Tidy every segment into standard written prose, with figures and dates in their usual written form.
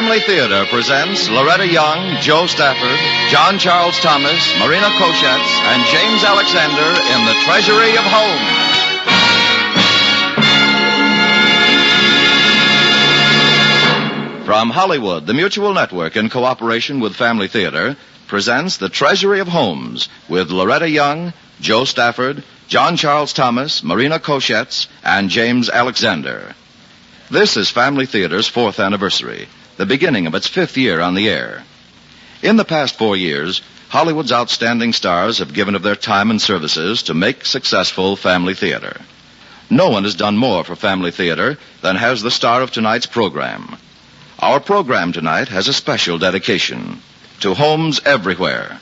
Family Theater presents Loretta Young, Joe Stafford, John Charles Thomas, Marina Koshetz, and James Alexander in the Treasury of Holmes. From Hollywood, the Mutual Network, in cooperation with Family Theater, presents the Treasury of Holmes with Loretta Young, Joe Stafford, John Charles Thomas, Marina Koshetz, and James Alexander. This is Family Theater's 4th anniversary, the beginning of its 5th year on the air. In the past 4 years, Hollywood's outstanding stars have given of their time and services to make successful Family Theater. No one has done more for Family Theater than has the star of tonight's program. Our program tonight has a special dedication to homes everywhere.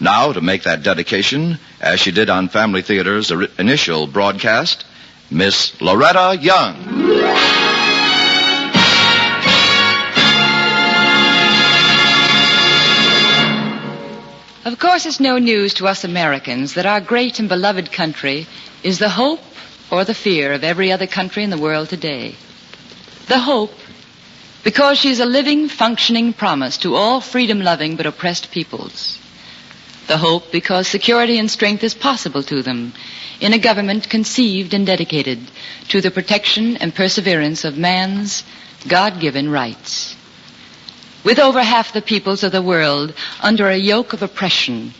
Now, to make that dedication, as she did on Family Theater's initial broadcast, Miss Loretta Young. Of course, it's no news to us Americans that our great and beloved country is the hope or the fear of every other country in the world today. The hope, because she is a living, functioning promise to all freedom-loving but oppressed peoples. The hope, because security and strength is possible to them in a government conceived and dedicated to the protection and perseverance of man's God-given rights. With over half the peoples of the world under a yoke of oppression,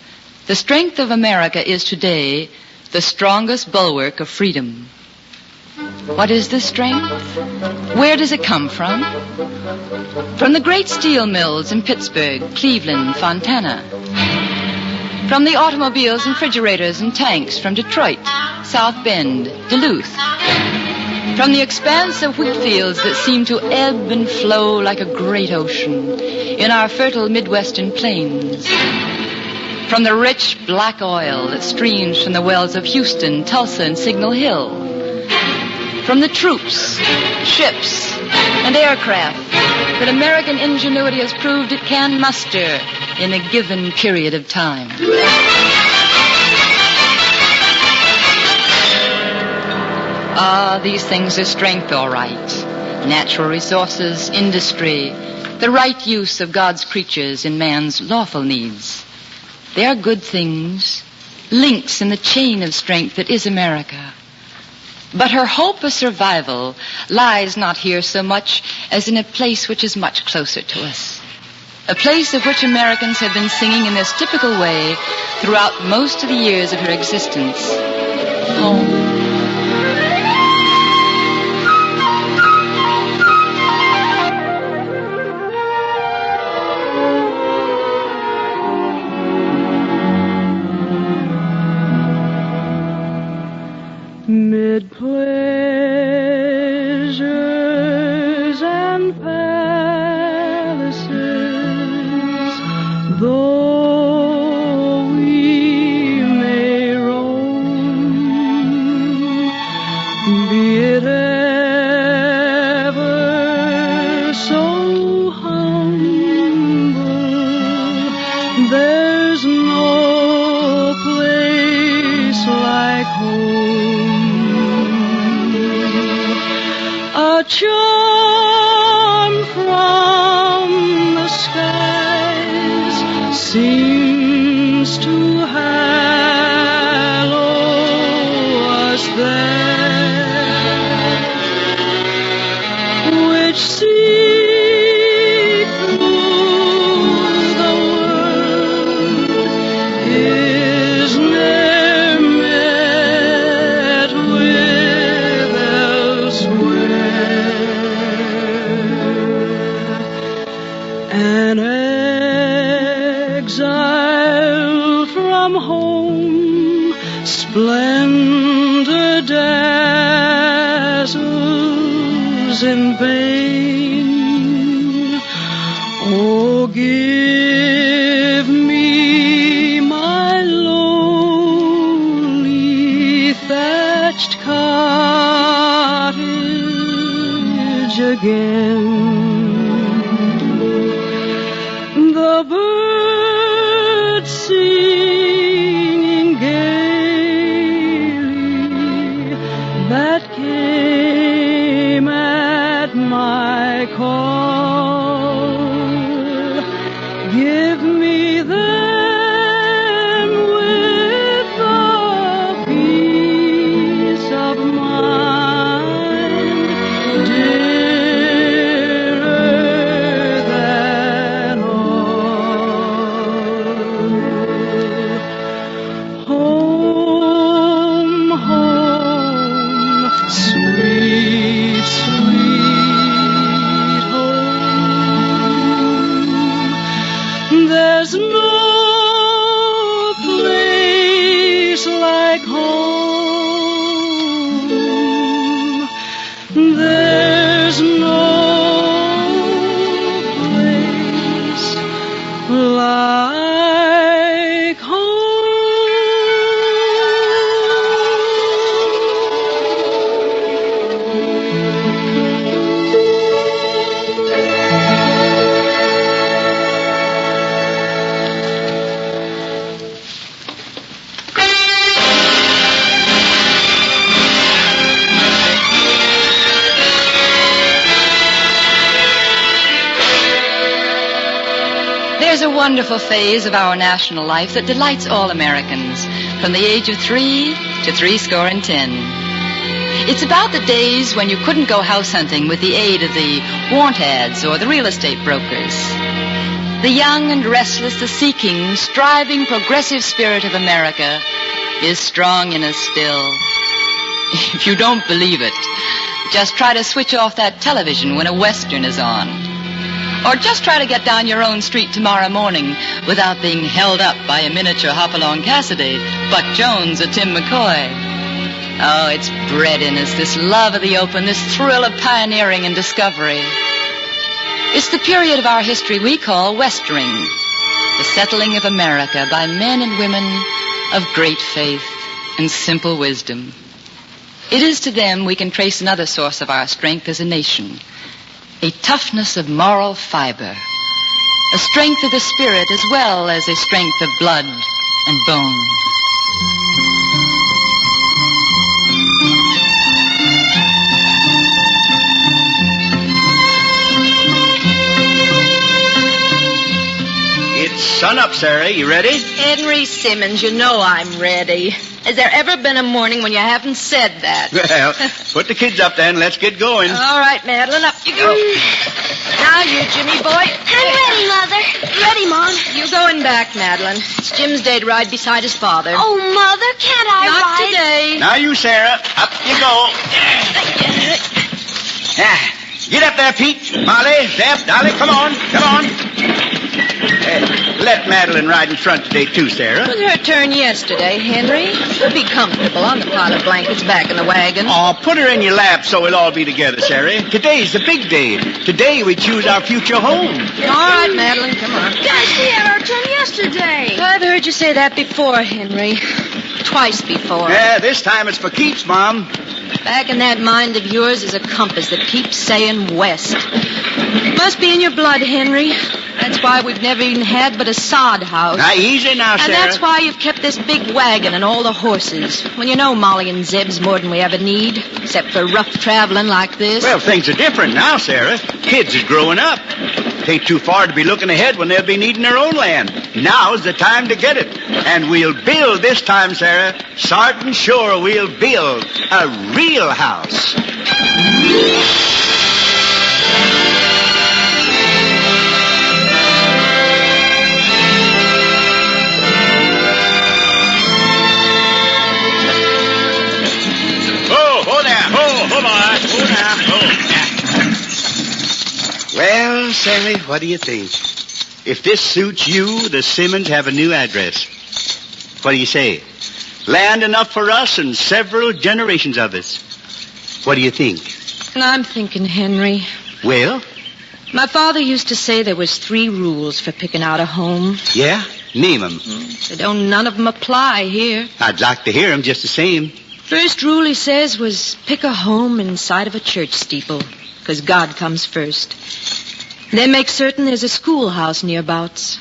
the strength of America is today the strongest bulwark of freedom. What is this strength? Where does it come from? From the great steel mills in Pittsburgh, Cleveland, Fontana. From the automobiles and refrigerators and tanks from Detroit, South Bend, Duluth. From the expanse of wheat fields that seem to ebb and flow like a great ocean in our fertile Midwestern plains. From the rich black oil that streams from the wells of Houston, Tulsa, and Signal Hill. From the troops, ships, and aircraft that American ingenuity has proved it can muster in a given period of time. These things are strength, all right. Natural resources, industry, the right use of God's creatures in man's lawful needs. They are good things, links in the chain of strength that is America. But her hope of survival lies not here so much as in a place which is much closer to us. A place of which Americans have been singing in this typical way throughout most of the years of her existence. Home. Mid pleasures and palaces, though we may roam, be it ever so humble, there's no place like home. A charm from the skies seems to hallow us there, which see through the world is ne'er met with elsewhere. An exile from home, splendor dazzles in vain. Oh, give me my lowly thatched cottage again. The birds singing gaily that came at my call. There's a wonderful phase of our national life that delights all Americans, from the age of 3 to 10. It's about the days when you couldn't go house hunting with the aid of the want ads or the real estate brokers. The young and restless, the seeking, striving, progressive spirit of America is strong in us still. If you don't believe it, just try to switch off that television when a Western is on. Or just try to get down your own street tomorrow morning without being held up by a miniature Hopalong Cassidy, Buck Jones, or Tim McCoy. Oh, it's bred in us, this love of the open, this thrill of pioneering and discovery. It's the period of our history we call Westering, the settling of America by men and women of great faith and simple wisdom. It is to them we can trace another source of our strength as a nation, a toughness of moral fiber, a strength of the spirit as well as a strength of blood and bone. It's sun up, Sarah. You ready? Henry Simmons, you know I'm ready. Has there ever been a morning when you haven't said that? Well, put the kids up then. Let's get going. All right, Madeline, up you go. Now you, Jimmy boy. I'm ready, Mother. Ready, Mom. You going back, Madeline. It's Jim's day to ride beside his father. Oh, Mother, can't I Not ride? today. Now you, Sarah. Up you go. Get up there, Pete. Molly, Zeb, Dolly, come on. Come on. Let Madeline ride in front today, too, Sarah. It was her turn yesterday, Henry. She'll be comfortable on the pile of blankets back in the wagon. Oh, put her in your lap so we'll all be together, Sarah. Today's the big day. Today we choose our future home. All right, Madeline, come on. Guys, we had our turn yesterday. I've heard you say that before, Henry. Twice before. Yeah, this time it's for keeps, Mom. Back in that mind of yours is a compass that keeps saying west. Must be in your blood, Henry. That's why we've never even had but a sod house. Now, easy now, Sarah. And that's why you've kept this big wagon and all the horses. When you know Molly and Zeb's more than we ever need, except for rough traveling like this. Well, things are different now, Sarah. Kids is growing up. It ain't too far to be looking ahead when they'll be needing their own land. Now's the time to get it. And we'll build this time, Sarah. Sartin sure we'll build a real house. Well, Sally, what do you think? If this suits you, the Simmons have a new address. What do you say? Land enough for us and several generations of us. What do you think? I'm thinking, Henry. Well? My father used to say there was 3 rules for picking out a home. Yeah? Name them. They don't none of them apply here. I'd like to hear them just the same. First rule, he says, was pick a home inside of a church steeple, because God comes first. Then make certain there's a schoolhouse nearabouts.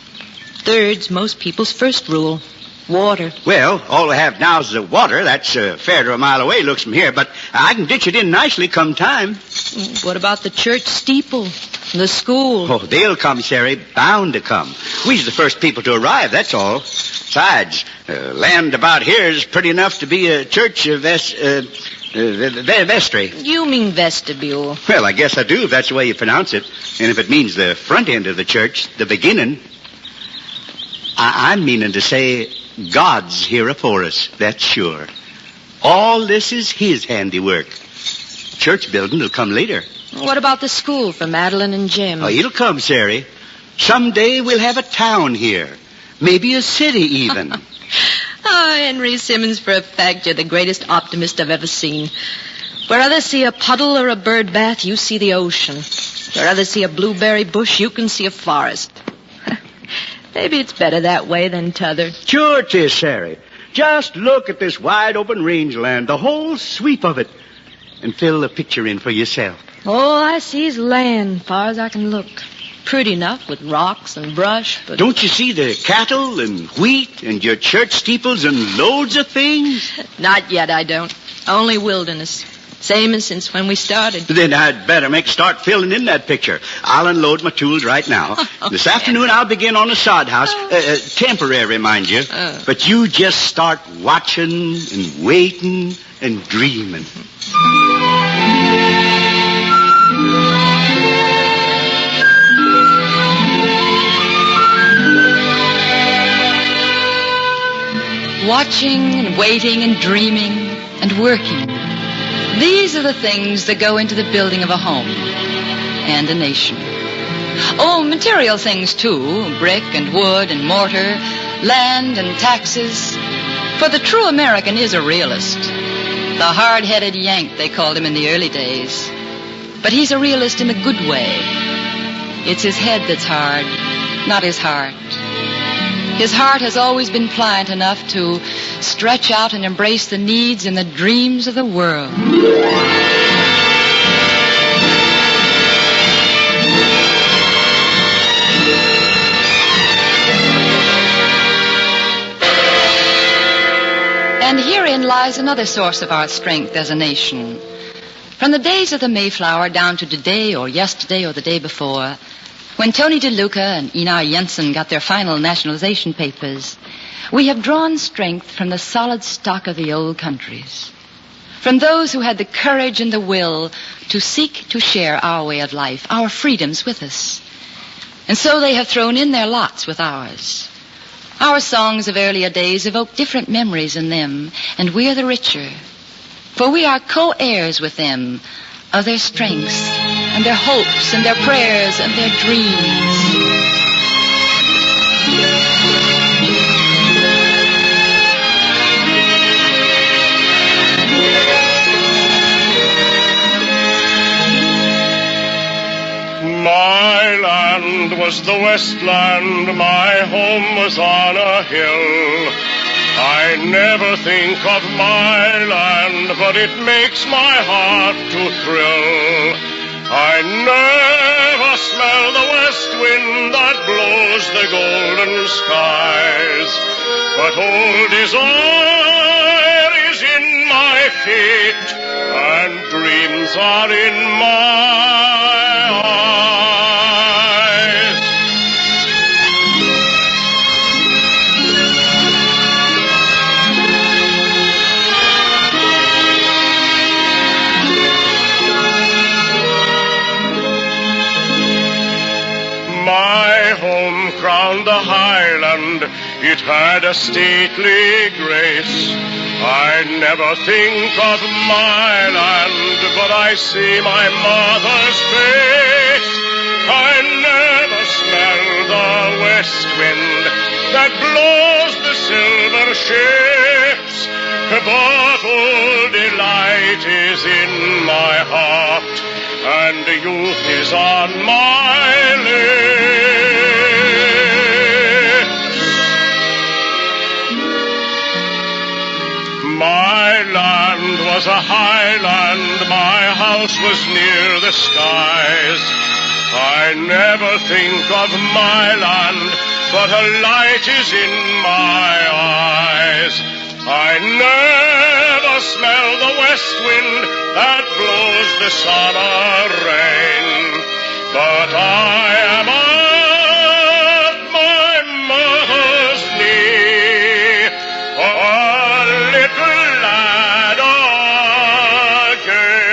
Third's most people's first rule, water. Well, all we have now is the water. That's a fair to a mile away, looks from here, but I can ditch it in nicely come time. What about the church steeple, the school? Oh, they'll come, Sarah, bound to come. We's the first people to arrive, that's all. Besides, land about here is pretty enough to be a church vestry. You mean vestibule. Well, I guess I do, if that's the way you pronounce it. And if it means the front end of the church, the beginning. I'm meaning to say God's here afore us, that's sure. All this is his handiwork. Church building will come later. What about the school for Madeline and Jim? Oh, it'll come, Sarah. Someday we'll have a town here. Maybe a city, even. Oh, Henry Simmons, for a fact, you're the greatest optimist I've ever seen. Where others see a puddle or a bird bath, you see the ocean. Where others see a blueberry bush, you can see a forest. Maybe it's better that way than t'other. Sure it is, Sarah. Just look at this wide open rangeland, the whole sweep of it, and fill the picture in for yourself. All I see is land, far as I can look. Pretty enough with rocks and brush, but... Don't you see the cattle and wheat and your church steeples and loads of things? Not yet, I don't. Only wilderness. Same as since when we started. Then I'd better start filling in that picture. I'll unload my tools right now. This afternoon I'll begin on the sod house. Temporary, mind you. But you just start watching and waiting and dreaming. Watching and waiting and dreaming and working. These are the things that go into the building of a home and a nation. Oh, material things too, brick and wood and mortar, land and taxes. For the true American is a realist. The hard-headed Yank, they called him in the early days. But he's a realist in a good way. It's his head that's hard, not his heart. His heart has always been pliant enough to stretch out and embrace the needs and the dreams of the world. And herein lies another source of our strength as a nation. From the days of the Mayflower down to today or yesterday or the day before, when Tony DeLuca and Einar Jensen got their final nationalization papers, we have drawn strength from the solid stock of the old countries, from those who had the courage and the will to seek to share our way of life, our freedoms with us. And so they have thrown in their lots with ours. Our songs of earlier days evoke different memories in them, and we are the richer, for we are co-heirs with them of their strengths and their hopes and their prayers and their dreams. My land was the Westland, my home was on a hill. I never think of my land, but it makes my heart to thrill. I never smell the west wind that blows the golden skies, but old desire is in my feet, and dreams are in my eyes. My home crowned the highland, it had a stately grace. I never think of my land, but I see my mother's face. I never smell the west wind that blows the silver ships, but old delight is in my heart, and youth is on my lips. My land was a highland, my house was near the skies. I never think of my land, but a light is in my eyes. I never smell the west wind that blows the sun or rain, but I am at my mother's knee, a little lad again.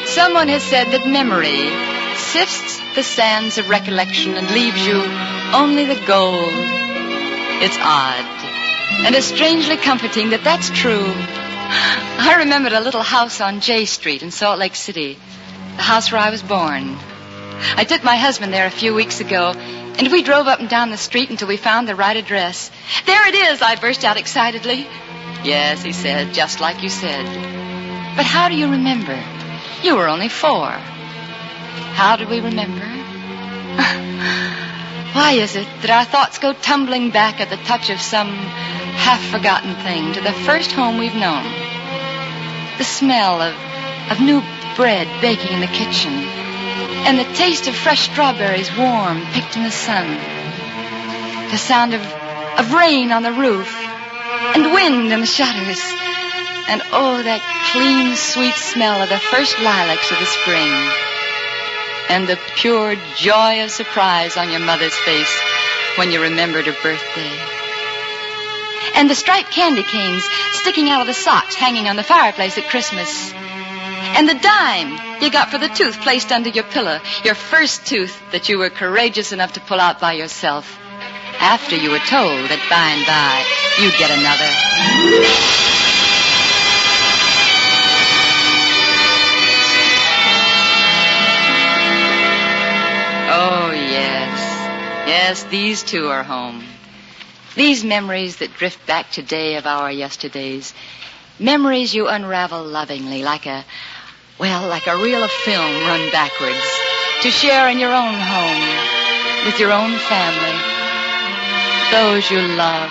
Someone has said that memory sifts the sands of recollection and leaves you only the gold. It's odd, and it's strangely comforting that that's true. I remembered a little house on J Street in Salt Lake City, the house where I was born. I took my husband there a few weeks ago, and we drove up and down the street until we found the right address. There it is, I burst out excitedly. Yes, he said, just like you said. But how do you remember? You were only 4. How do we remember? Why is it that our thoughts go tumbling back at the touch of some half-forgotten thing to the first home we've known. The smell of new bread baking in the kitchen, and the taste of fresh strawberries warm, picked in the sun. The sound of rain on the roof, and wind in the shutters. And oh, that clean, sweet smell of the first lilacs of the spring. And the pure joy of surprise on your mother's face when you remembered her birthday. And the striped candy canes sticking out of the socks hanging on the fireplace at Christmas. And the dime you got for the tooth placed under your pillow, your first tooth that you were courageous enough to pull out by yourself after you were told that by and by you'd get another. Oh, yes. Yes, these two are home. These memories that drift back today of our yesterdays. Memories you unravel lovingly like a reel of film run backwards to share in your own home with your own family, those you love.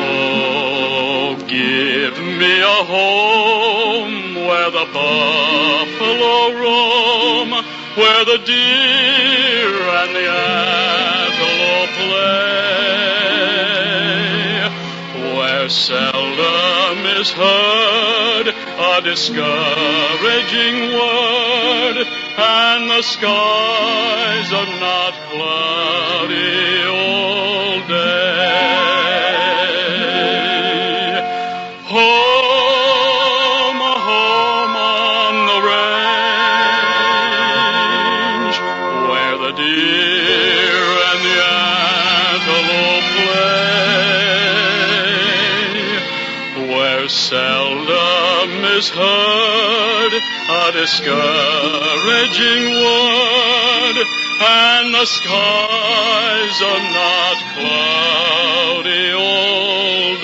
Oh, give me a home where the buffalo roam, where the deer and the antelope play, where seldom is heard a discouraging word, and the skies are not cloudy all day. Home, home on the range, where the deer and the antelope play, where seldom is heard a discouraging word, and the skies are not cloudy all day.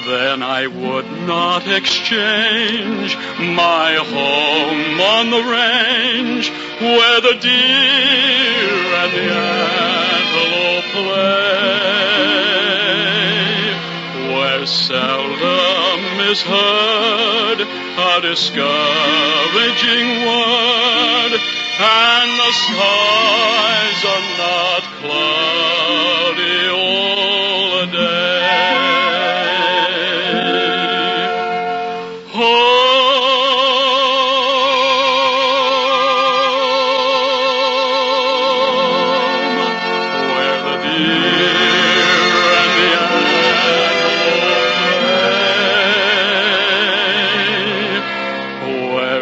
Then I would not exchange my home on the range, where the deer and the antelope play, where seldom is heard a discouraging word, and the skies are not cloudy all day.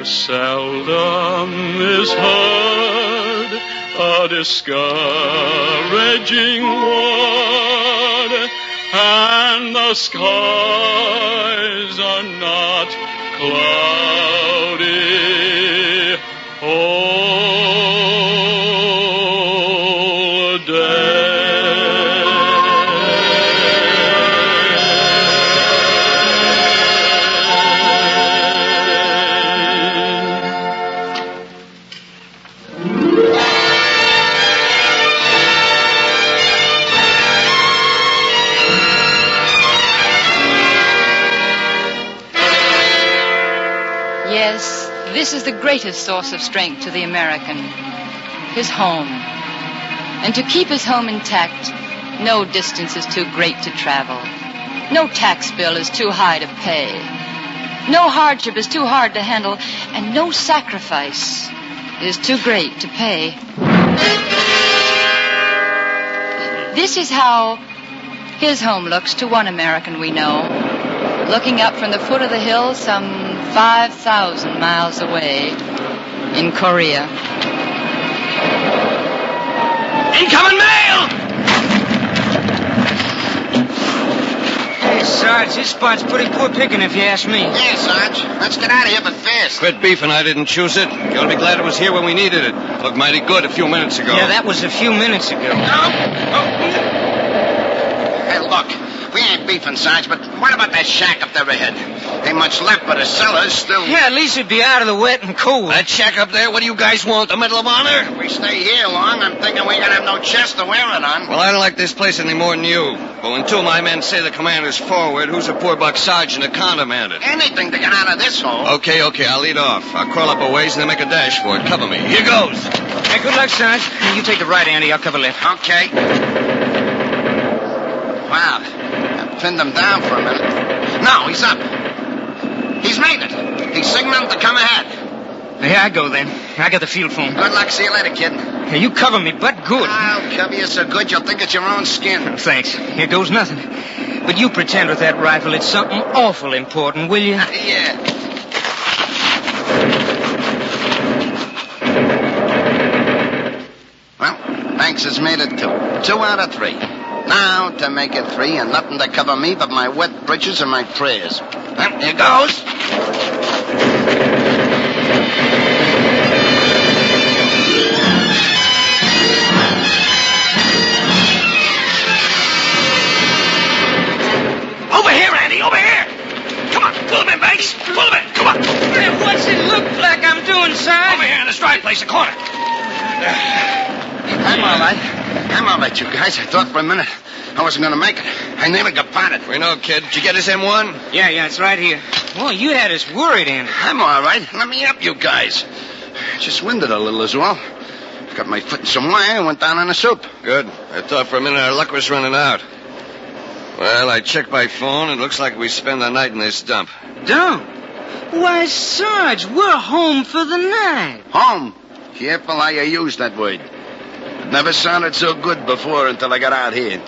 Seldom is heard a discouraging word, and the skies are not cloudy all day. This is the greatest source of strength to the American, his home. And to keep his home intact, no distance is too great to travel. No tax bill is too high to pay. No hardship is too hard to handle, and no sacrifice is too great to pay. This is how his home looks to one American we know, looking up from the foot of the hill some 5,000 miles away in Korea. Incoming mail! Hey, Sarge, this spot's pretty poor picking if you ask me. Yeah, Sarge. Let's get out of here, but fast. Quit beefing, I didn't choose it. You ought to be glad it was here when we needed it. Looked mighty good a few minutes ago. Yeah, that was a few minutes ago. Hey, look. We ain't beefing, Sarge, but what about that shack up there ahead? Ain't much left, but the cellar's still... Yeah, at least it'd be out of the wet and cold. That shack up there, what do you guys want? The Medal of Honor? If we stay here long, I'm thinking we ain't gonna have no chest to wear it on. Well, I don't like this place any more than you. But when two of my men say the commander's forward, who's a poor buck sergeant to countermand it? Anything to get out of this hole. Okay, I'll lead off. I'll crawl up a ways and then make a dash for it. Cover me. Here goes. Hey, good luck, Sarge. You take the right, Andy. I'll cover left. Okay. Wow. I pinned him down for a minute. No, he's up. He's made it. He's signaling to come ahead. Here I go, then. I got the field phone. Good luck. See you later, kid. Hey, you cover me, but good. I'll cover you so good you'll think it's your own skin. Thanks. Here goes nothing. But you pretend with that rifle it's something awful important, will you? Yeah. Well, Banks has made it 2. 2 out of 3. Now to make it 3 and nothing to cover me but my wet britches and my prayers. Well, here goes. Over here, Andy, over here. Come on, pull him in, Banks. Pull him in. Come on. Hey, what's it look like I'm doing, Sarge? Over here in the strike place, the corner. I'm all right. You guys. I thought for a minute I wasn't going to make it. I nearly got potted. We know, kid. Did you get his M1? Yeah, it's right here. Well, you had us worried, Andy. I'm all right. Let me help you guys. Just winded a little as well. Got my foot in some wire and went down on the soup. Good. I thought for a minute our luck was running out. Well, I checked my phone. It looks like we spend the night in this dump. Dump? Why, Sarge, we're home for the night. Home? Careful how you use that word. It never sounded so good before until I got out here.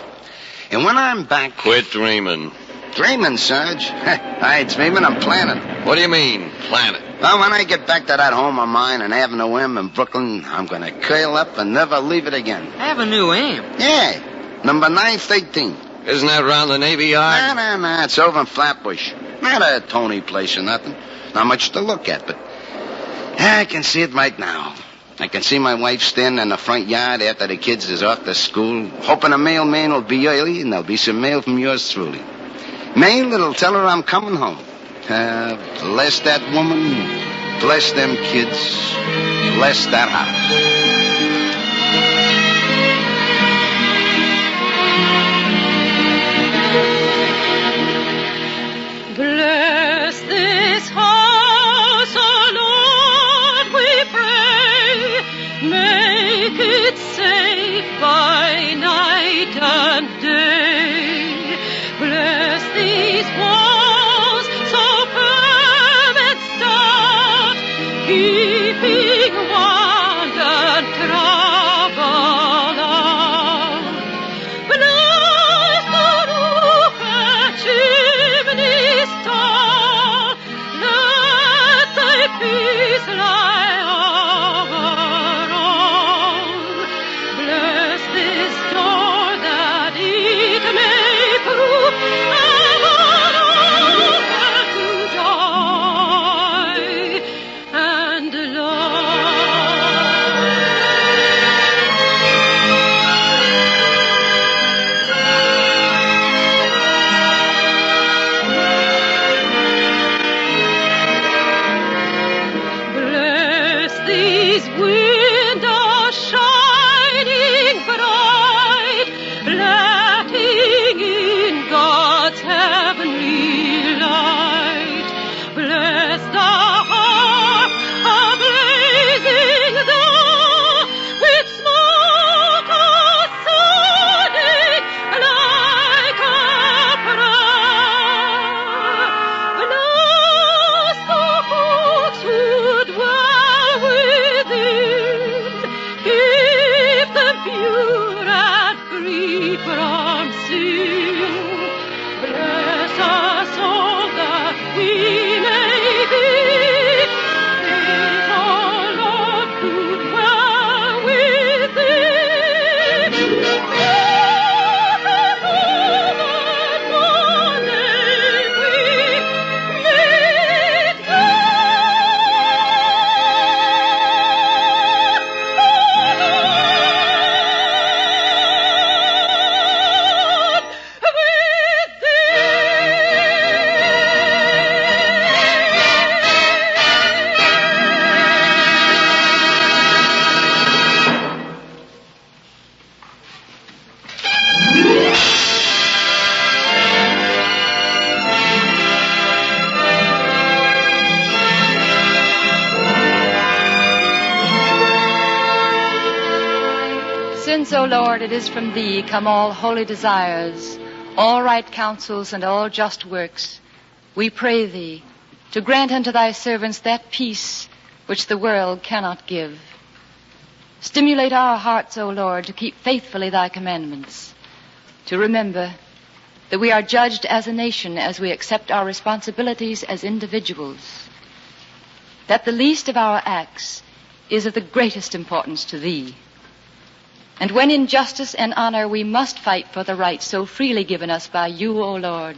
And when I'm back... Quit dreaming. Dreaming, Sarge? I ain't dreaming, I'm planning. What do you mean, planning? Well, when I get back to that home of mine on Avenue M in Brooklyn, I'm going to curl up and never leave it again. Avenue M? Yeah, number 913. Isn't that round the Navy Yard? No. It's over in Flatbush. Not a Tony place or nothing. Not much to look at, but I can see it right now. I can see my wife standing in the front yard after the kids is off to school, hoping a mailman will be early and there'll be some mail from yours truly. Mail that'll tell her I'm coming home. Bless that woman, bless them kids, bless that house. Bless this house, oh Lord, we pray. Make it safe by night and day. Bless these walls so firm and stout, keeping want and trouble out. Bless the roof and chimneys tall, let thy peace lie over all. Bless this door that it may prove a Since, O Lord, it is from thee come all holy desires, all right counsels, and all just works, we pray thee to grant unto thy servants that peace which the world cannot give. Stimulate our hearts, O Lord, to keep faithfully thy commandments, to remember that we are judged as a nation as we accept our responsibilities as individuals, that the least of our acts is of the greatest importance to thee. And when in justice and honor we must fight for the rights so freely given us by you, O Lord,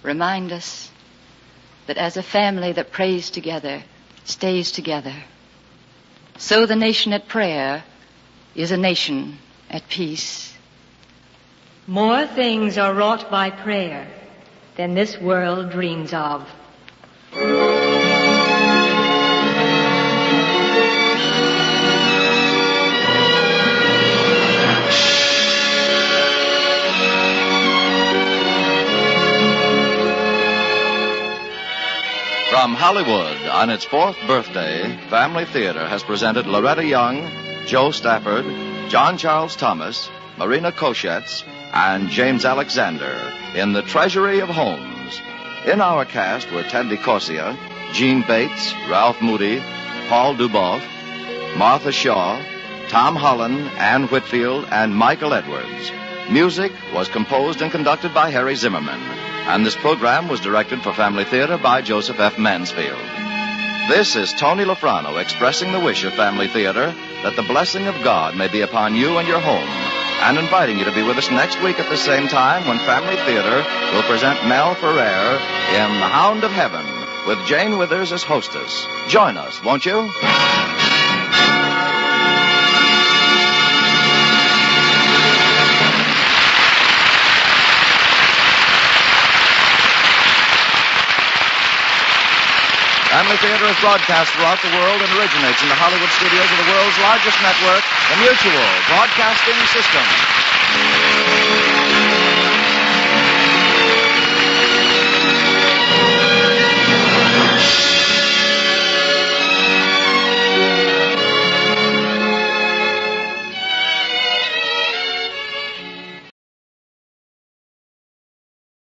remind us that as a family that prays together, stays together, so the nation at prayer is a nation at peace. More things are wrought by prayer than this world dreams of. From Hollywood, on its 4th birthday, Family Theater has presented Loretta Young, Joe Stafford, John Charles Thomas, Marina Koshetz, and James Alexander in The Treasury of Holmes. In our cast were Ted DeCorsia, Gene Bates, Ralph Moody, Paul Duboff, Martha Shaw, Tom Holland, Ann Whitfield, and Michael Edwards. Music was composed and conducted by Harry Zimmerman, and this program was directed for Family Theater by Joseph F. Mansfield. This is Tony Lafrano expressing the wish of Family Theater that the blessing of God may be upon you and your home, and inviting you to be with us next week at the same time when Family Theater will present Mel Ferrer in The Hound of Heaven with Jane Withers as hostess. Join us, won't you? Family Theater is broadcast throughout the world and originates in the Hollywood studios of the world's largest network, the Mutual Broadcasting System.